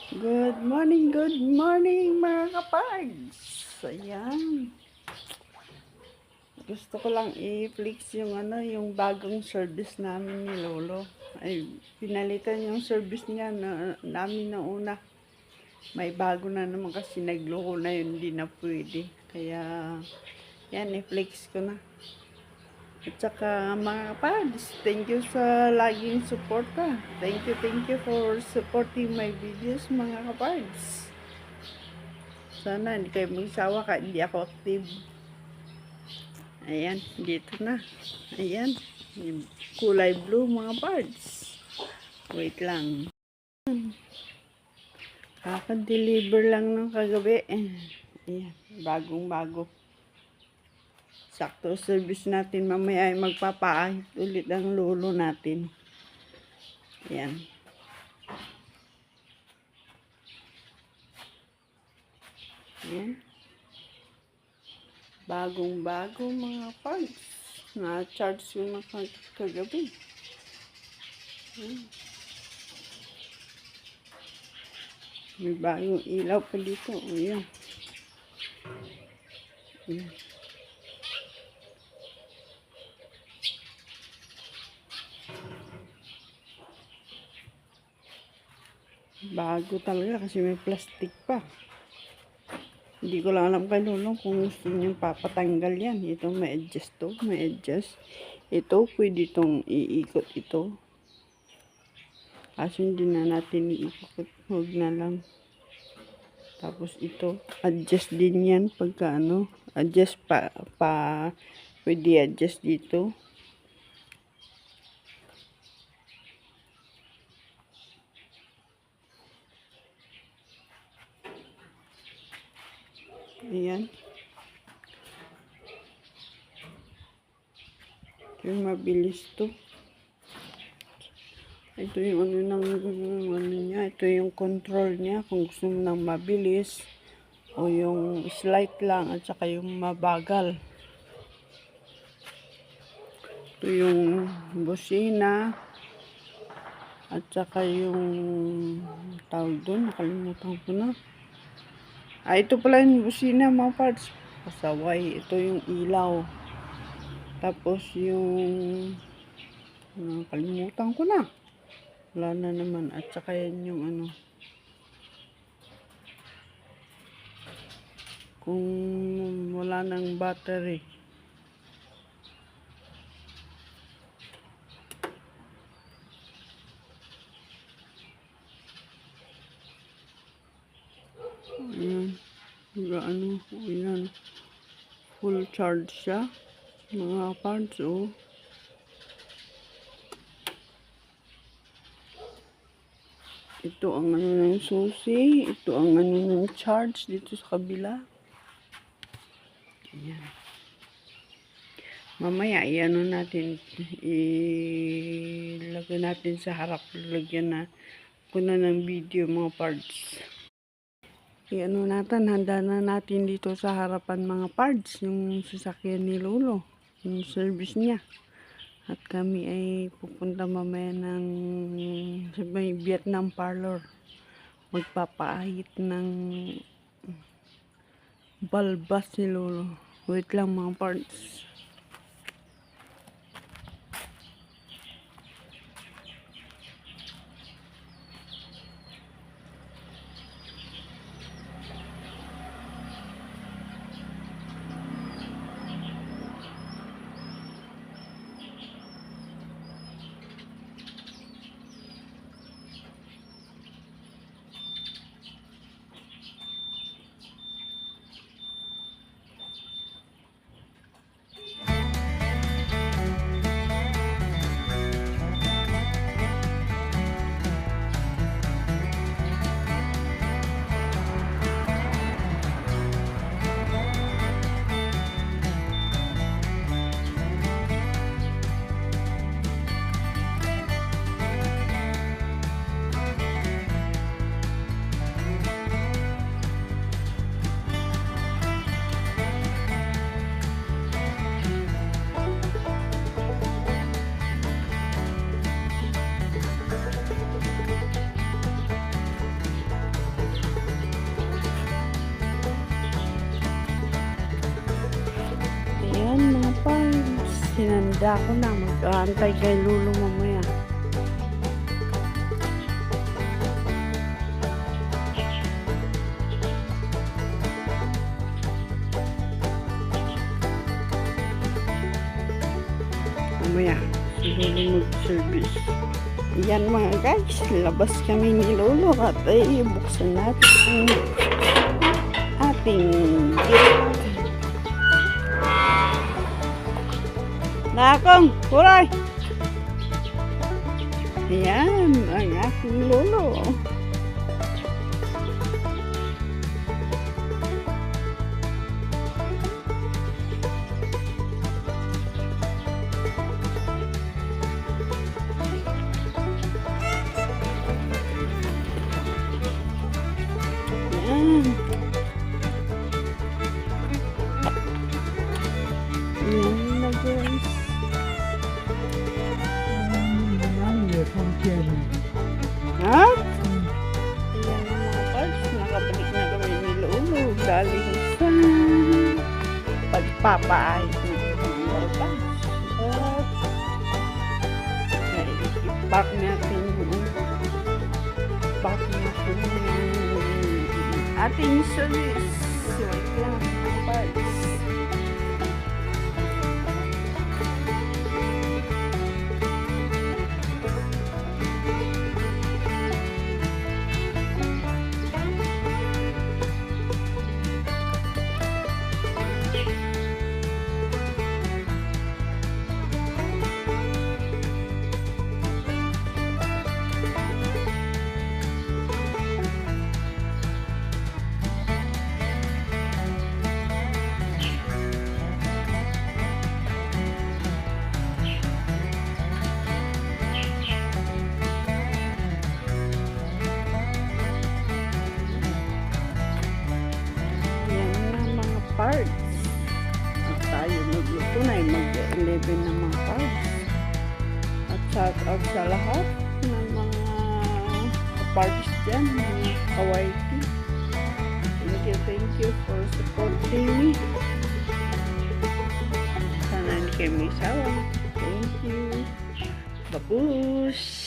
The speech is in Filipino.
Good morning mga kapards. Ayan. Gusto ko lang i-flex yung yung bagong service namin ni Lolo. Ay, pinalitan yung service niya namin na una. May bago na naman kasi nagloko na yun, hindi na pwede. Kaya, yan, i-flex ko na. At saka mga pads, thank you sa laging suporta. Thank you for supporting my videos mga kapads. Sana hindi kayo magsawa kahit hindi ako active. Ayan, dito na. Ayan, kulay blue mga pads. Wait lang. Kaka-deliver lang ng kagabi. Ayan, bagong-bago. Sakto service natin. Mamaya ay magpapaahit ulit ang lolo natin. Ayan. Ayan. Bagong-bago mga parts. Na-charge yung kagabi. Ayan. May bagong ilaw pa dito. Ayan. Ayan. Bago talaga kasi may plastic pa. Hindi ko lang alam kay Lolo kung gusto niyang papatanggal yan. Ito may adjust to. May adjust. Ito pwede itong iikot ito. Kasi hindi na natin iikot. Huwag na lang. Tapos ito. Adjust din yan pagka adjust pwede adjust dito. Ayan. Ito yung mabilis to. Ito yung niya. Ito yung control niya. Kung gusto mo nang mabilis. O yung slight lang. At saka yung mabagal. Ito yung busina. At saka yung tawag doon. Nakalimutan ko na. Ito pala yung busina mga parts. Pasaway. Ito yung ilaw. Tapos yung nakalimutan ko na. Wala na naman. At saka yan yung kung wala nang battery. Ayan. Ayan. Full charge siya. Mga parts, oh. Ito ang ng susi. Ito ang ng charge dito sa kabila. Ayan. Mamaya, natin. Ilagay natin sa harap. Lagyan na ko na ng video mga parts. Handa na natin dito sa harapan mga parts. Yung sasakyan ni Lolo. Yung service niya. At kami ay pupunta mamaya sa may Vietnam parlor. Magpapaahit ng balbas si Lolo. Wait lang mga parts. Dako na, mag-aantay kay Lolo mamaya. Mamaya, si Lolo mag-service. Yan mga guys, labas kami ni Lolo at ay buksan natin ang ating gate. Nakong, huray! Ayan, ang aking Lolo. Ayan. Ayan na guys. Ha? Ayan na mga parts. Nakabalik na kami ni Lolo. Galing sa pagpapaayos ng labas. At i-pack natin yung ating service. Wait lang mga parts. Parts. At tayo magluto na mag-11 na mga parts. At shout out sa lahat ng mga parts dyan, mga kawaiti. Thank you for supporting me. Sana hindi kayo may sawa. Thank you. Babush!